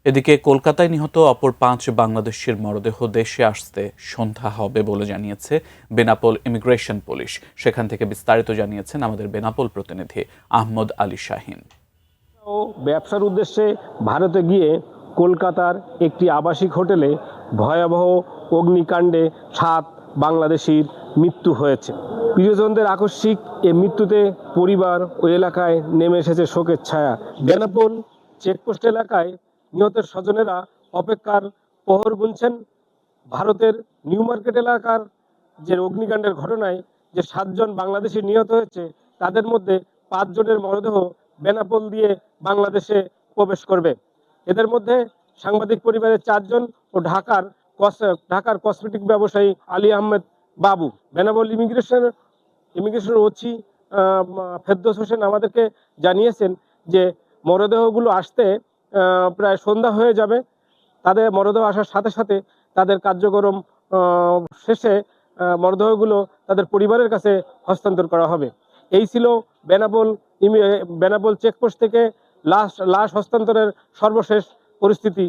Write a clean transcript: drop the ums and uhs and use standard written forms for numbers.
এদিকে কলকাতায় নিহত অপর ৫ বাংলাদেশের মরদেহ দেশে আসতে সন্ধ্যা হবে বলে জানিয়েছে বেনাপোল ইমিগ্রেশন পুলিশ। সেখান থেকে বিস্তারিত জানিয়েছেন আমাদের বেনাপোল প্রতিনিধি আহমদ আলী শাহিন। ব্যবসার উদ্দেশ্যে ভারতে গিয়ে কলকাতার একটি আবাসিক হোটেলে ভয়াবহ অগ্নিকাণ্ডে ৭ বাংলাদেশির মৃত্যু হয়েছে। প্রিয়জনদের আকস্মিক এ মৃত্যুতে পরিবার ও এলাকায় নেমে এসেছে শোকের ছায়া। বেনাপোল চেকপোস্ট এলাকায় নিহতের স্বজনেরা অপেক্ষার প্রহর গুনছেন। ভারতের নিউ মার্কেট এলাকার যে অগ্নিকাণ্ডের ঘটনায় যে ৭ জন বাংলাদেশি নিহত হয়েছে, তাদের মধ্যে ৫ জনের মরদেহ বেনাপোল দিয়ে বাংলাদেশে প্রবেশ করবে। এদের মধ্যে সাংবাদিক পরিবারের ৪ জন ও ঢাকার কসমেটিক ব্যবসায়ী আলী আহমেদ বাবু। বেনাপোল ইমিগ্রেশন ওসি ফেরদৌস হোসেন আমাদেরকে জানিয়েছেন যে মরদেহগুলো আসতে প্রায় সন্ধ্যা হয়ে যাবে। তাদের মরদেহ আসার সাথে সাথে তাদের কার্যক্রম শেষে মরদেহগুলো তাদের পরিবারের কাছে হস্তান্তর করা হবে। এই ছিল বেনাপোল চেকপোস্ট থেকে লাশ হস্তান্তরের সর্বশেষ পরিস্থিতি।